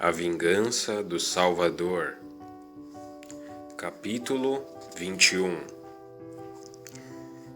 A Vingança do Salvador. Capítulo 21.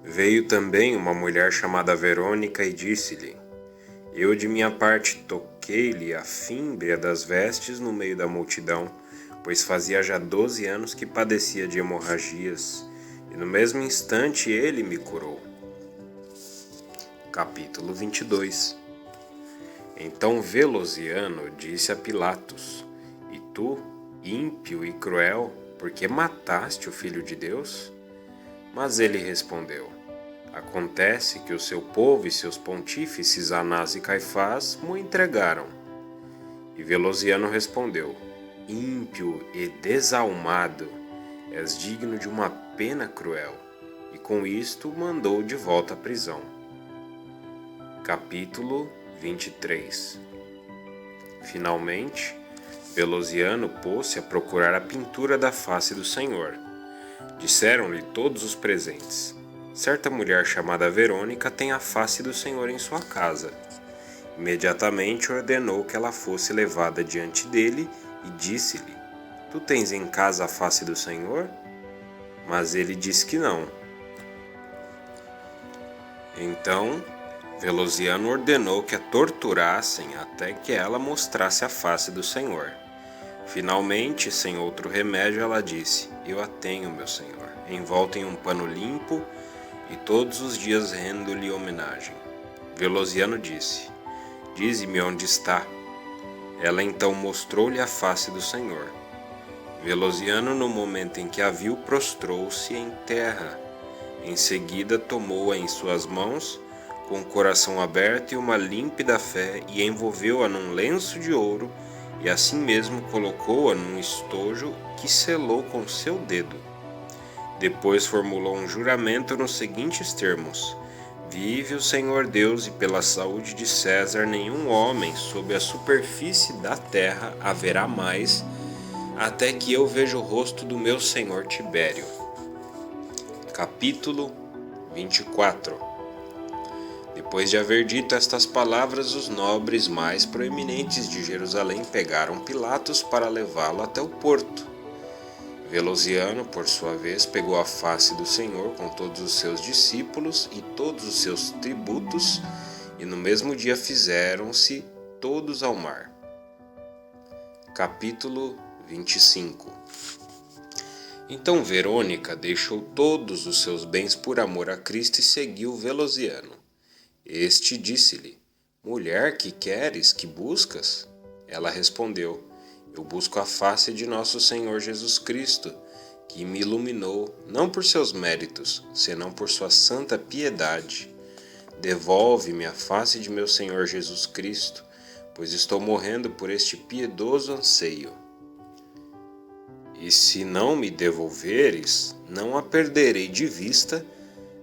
Veio também uma mulher chamada Verônica e disse-lhe: Eu de minha parte toquei-lhe a fímbria das vestes no meio da multidão, pois fazia já 12 anos que padecia de hemorragias, e no mesmo instante ele me curou. Capítulo 22. Então Velosiano disse a Pilatos: E tu, ímpio e cruel, por que mataste o Filho de Deus? Mas ele respondeu: Acontece que o seu povo e seus pontífices Anás e Caifás mo entregaram. E Velosiano respondeu: Ímpio e desalmado, és digno de uma pena cruel. E com isto mandou de volta à prisão. Capítulo 23. Finalmente, Velosiano pôs-se a procurar a pintura da face do Senhor. Disseram-lhe todos os presentes: Certa mulher chamada Verônica tem a face do Senhor em sua casa. Imediatamente ordenou que ela fosse levada diante dele e disse-lhe: Tu tens em casa a face do Senhor? Mas ele disse que não. Então Velosiano ordenou que a torturassem até que ela mostrasse a face do Senhor. Finalmente, sem outro remédio, ela disse: Eu a tenho, meu Senhor, envolta em um pano limpo, e todos os dias rendo-lhe homenagem. Velosiano disse: Dize-me onde está. Ela então mostrou-lhe a face do Senhor. Velosiano, no momento em que a viu, prostrou-se em terra. Em seguida, tomou-a em suas mãos, com o coração aberto e uma límpida fé, e envolveu-a num lenço de ouro, e assim mesmo colocou-a num estojo que selou com seu dedo. Depois formulou um juramento nos seguintes termos: Vive o Senhor Deus, e pela saúde de César nenhum homem sob a superfície da terra haverá mais, até que eu veja o rosto do meu senhor Tibério. Capítulo 24. Depois de haver dito estas palavras, os nobres mais proeminentes de Jerusalém pegaram Pilatos para levá-lo até o porto. Velosiano, por sua vez, pegou a face do Senhor com todos os seus discípulos e todos os seus tributos, e no mesmo dia fizeram-se todos ao mar. Capítulo 25. Então Verônica deixou todos os seus bens por amor a Cristo e seguiu Velosiano. Este disse-lhe: Mulher, que queres, que buscas? Ela respondeu: Eu busco a face de nosso Senhor Jesus Cristo, que me iluminou, não por seus méritos, senão por sua santa piedade. Devolve-me a face de meu Senhor Jesus Cristo, pois estou morrendo por este piedoso anseio. E se não me devolveres, não a perderei de vista,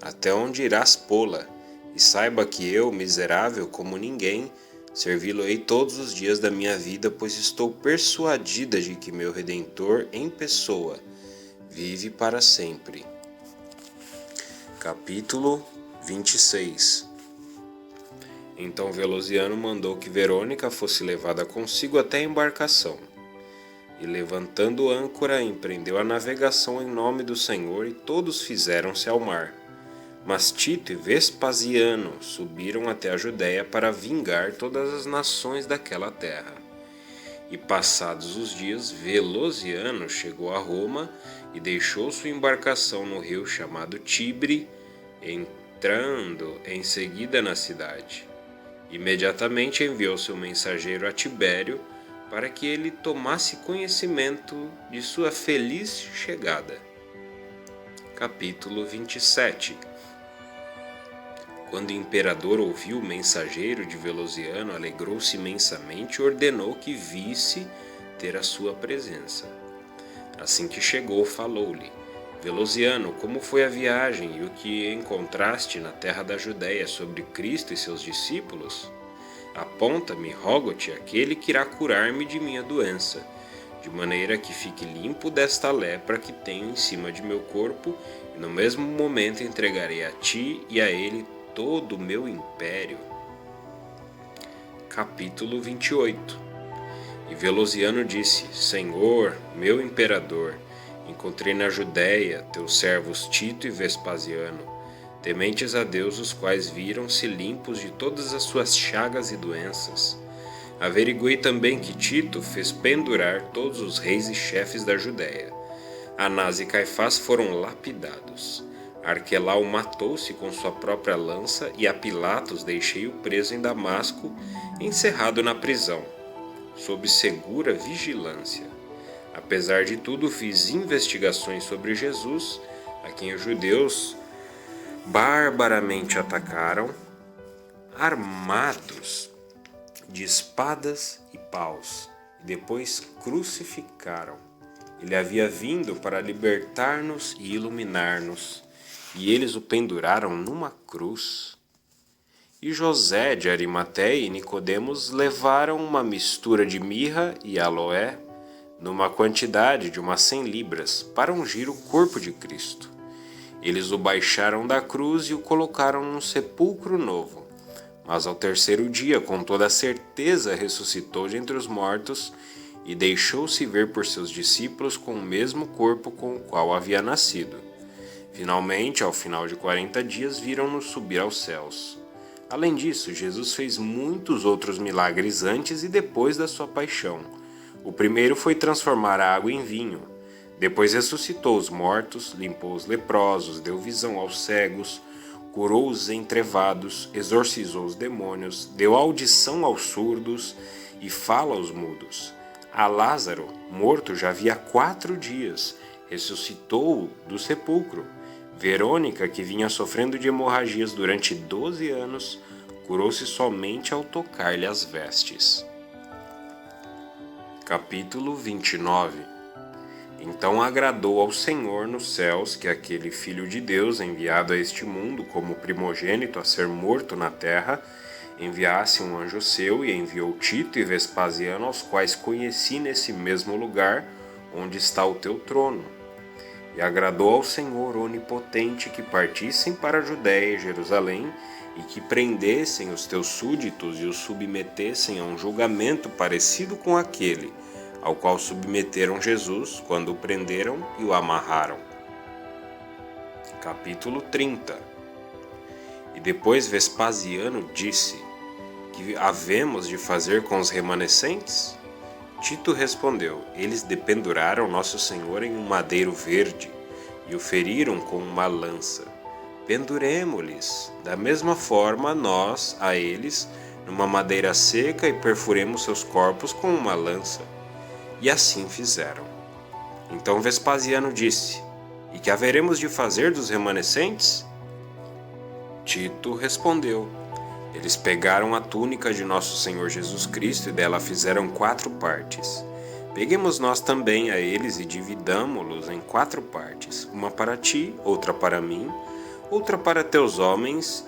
até onde irás pô-la. E saiba que eu, miserável como ninguém, servi-lo-ei todos os dias da minha vida, pois estou persuadida de que meu Redentor em pessoa vive para sempre. Capítulo 26. Então Velosiano mandou que Verônica fosse levada consigo até a embarcação. E levantando âncora, empreendeu a navegação em nome do Senhor, e todos fizeram-se ao mar. Mas Tito e Vespasiano subiram até a Judéia para vingar todas as nações daquela terra. E passados os dias, Velosiano chegou a Roma e deixou sua embarcação no rio chamado Tibre, entrando em seguida na cidade. Imediatamente enviou seu mensageiro a Tibério para que ele tomasse conhecimento de sua feliz chegada. Capítulo 27. Quando o imperador ouviu o mensageiro de Velosiano, alegrou-se imensamente e ordenou que visse ter a sua presença. Assim que chegou, falou-lhe: Velosiano, como foi a viagem e o que encontraste na terra da Judéia sobre Cristo e seus discípulos? Aponta-me, rogo-te, aquele que irá curar-me de minha doença, de maneira que fique limpo desta lepra que tenho em cima de meu corpo, e no mesmo momento entregarei a ti e a ele todo o meu império. Capítulo 28. E Velosiano disse: Senhor, meu imperador, encontrei na Judéia teus servos Tito e Vespasiano, tementes a Deus, os quais viram-se limpos de todas as suas chagas e doenças. Averiguei também que Tito fez pendurar todos os reis e chefes da Judéia. Anás e Caifás foram lapidados. Arquelau matou-se com sua própria lança, e a Pilatos deixei-o preso em Damasco, encerrado na prisão, sob segura vigilância. Apesar de tudo, fiz investigações sobre Jesus, a quem os judeus barbaramente atacaram, armados de espadas e paus, e depois crucificaram. Ele havia vindo para libertar-nos e iluminar-nos, e eles o penduraram numa cruz. E José de Arimateia e Nicodemos levaram uma mistura de mirra e aloé, numa quantidade de umas 100 libras, para ungir o corpo de Cristo. Eles o baixaram da cruz e o colocaram num sepulcro novo. Mas ao terceiro dia, com toda certeza, ressuscitou de entre os mortos e deixou-se ver por seus discípulos com o mesmo corpo com o qual havia nascido. Finalmente, ao final de 40 dias, viram-no subir aos céus. Além disso, Jesus fez muitos outros milagres antes e depois da sua paixão. O primeiro foi transformar a água em vinho. Depois ressuscitou os mortos, limpou os leprosos, deu visão aos cegos, curou os entrevados, exorcizou os demônios, deu audição aos surdos e fala aos mudos. A Lázaro, morto já havia 4 dias, ressuscitou do sepulcro. Verônica, que vinha sofrendo de hemorragias durante 12 anos, curou-se somente ao tocar-lhe as vestes. Capítulo 29. Então agradou ao Senhor nos céus que aquele Filho de Deus, enviado a este mundo como primogênito a ser morto na terra, enviasse um anjo seu, e enviou Tito e Vespasiano, aos quais conheci nesse mesmo lugar onde está o teu trono. E agradou ao Senhor onipotente que partissem para a Judéia e Jerusalém, e que prendessem os teus súditos e os submetessem a um julgamento parecido com aquele ao qual submeteram Jesus quando o prenderam e o amarraram. Capítulo 30. E depois Vespasiano disse: Que havemos de fazer com os remanescentes? Tito respondeu: Eles dependuraram nosso Senhor em um madeiro verde e o feriram com uma lança. Penduremo-lhes da mesma forma nós a eles numa madeira seca, e perfuremos seus corpos com uma lança. E assim fizeram. Então Vespasiano disse: E que haveremos de fazer dos remanescentes? Tito respondeu: Eles pegaram a túnica de nosso Senhor Jesus Cristo e dela fizeram 4 partes. Peguemos nós também a eles e dividamo-los em 4 partes, uma para ti, outra para mim, outra para teus homens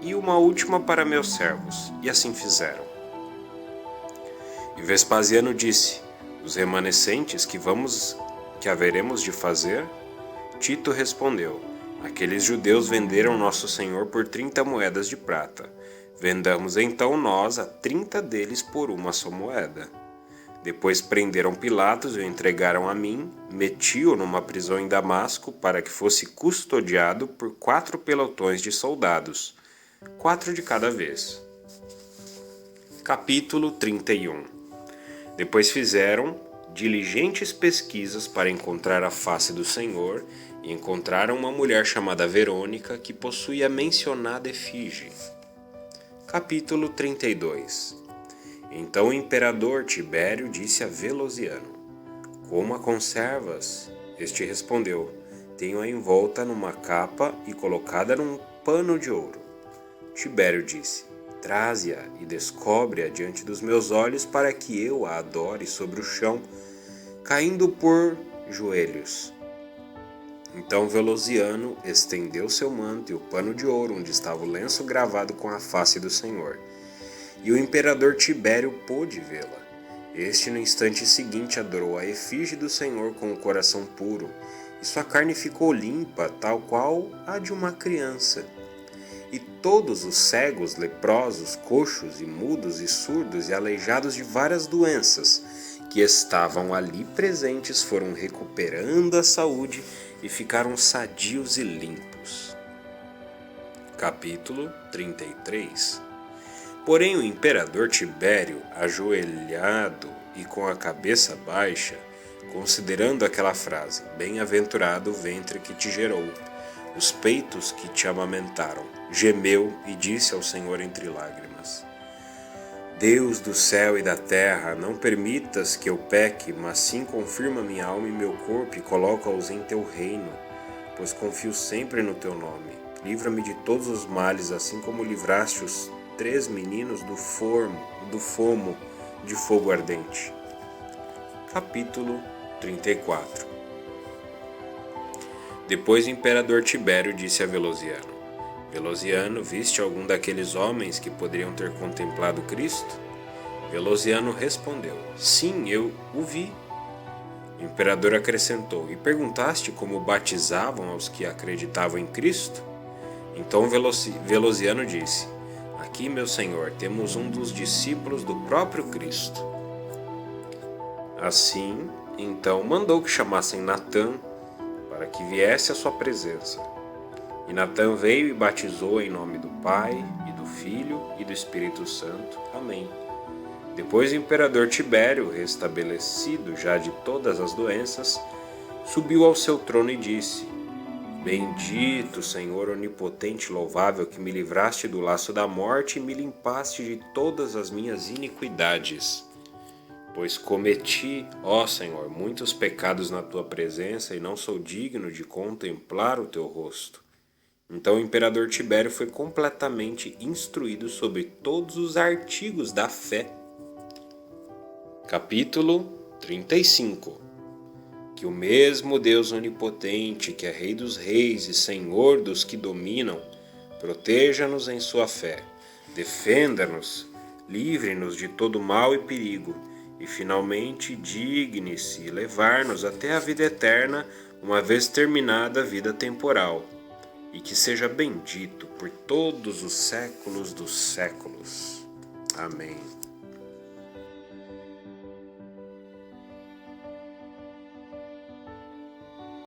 e uma última para meus servos. E assim fizeram. E Vespasiano disse: Os remanescentes que haveremos de fazer? Tito respondeu: Aqueles judeus venderam nosso Senhor por 30 moedas de prata. Vendamos então nós a 30 deles por uma só moeda. Depois prenderam Pilatos e o entregaram a mim, meti-o numa prisão em Damasco para que fosse custodiado por 4 pelotões de soldados, 4 de cada vez. Capítulo 31. Depois fizeram diligentes pesquisas para encontrar a face do Senhor e encontraram uma mulher chamada Verônica que possuía a mencionada efígie. Capítulo 32. Então o imperador Tibério disse a Velosiano: Como a conservas? Este respondeu: Tenho-a envolta numa capa e colocada num pano de ouro. Tibério disse: Traze-a e descobre-a diante dos meus olhos para que eu a adore sobre o chão, caindo por joelhos. Então Velosiano estendeu seu manto e o pano de ouro onde estava o lenço gravado com a face do Senhor. E o imperador Tibério pôde vê-la. Este, no instante seguinte, adorou a efígie do Senhor com o coração puro, e sua carne ficou limpa, tal qual a de uma criança. E todos os cegos, leprosos, coxos e mudos e surdos e aleijados de várias doenças, que estavam ali presentes foram recuperando a saúde e ficaram sadios e limpos. Capítulo 33. Porém o imperador Tibério, ajoelhado e com a cabeça baixa, considerando aquela frase, bem-aventurado o ventre que te gerou, os peitos que te amamentaram, gemeu e disse ao Senhor entre lágrimas: Deus do céu e da terra, não permitas que eu peque, mas sim confirma minha alma e meu corpo e coloca-os em teu reino, pois confio sempre no teu nome. Livra-me de todos os males, assim como livraste os 3 meninos do fomo de fogo ardente. Capítulo 34. Depois o imperador Tibério disse a Velociano: Velociano, viste algum daqueles homens que poderiam ter contemplado Cristo? Velociano respondeu: Sim, eu o vi. O imperador acrescentou: E perguntaste como batizavam aos que acreditavam em Cristo? Então Velociano disse: Aqui, meu senhor, temos um dos discípulos do próprio Cristo. Assim, então mandou que chamassem Natã para que viesse à sua presença. E Natã veio e batizou em nome do Pai, e do Filho, e do Espírito Santo. Amém. Depois o imperador Tibério, restabelecido já de todas as doenças, subiu ao seu trono e disse: Bendito, Senhor onipotente e louvável, que me livraste do laço da morte e me limpaste de todas as minhas iniquidades. Pois cometi, ó Senhor, muitos pecados na tua presença e não sou digno de contemplar o teu rosto. Então o imperador Tibério foi completamente instruído sobre todos os artigos da fé. Capítulo 35. Que o mesmo Deus onipotente, que é Rei dos reis e Senhor dos que dominam, proteja-nos em sua fé, defenda-nos, livre-nos de todo mal e perigo, e finalmente digne-se levar-nos até a vida eterna, uma vez terminada a vida temporal, e que seja bendito por todos os séculos dos séculos. Amém.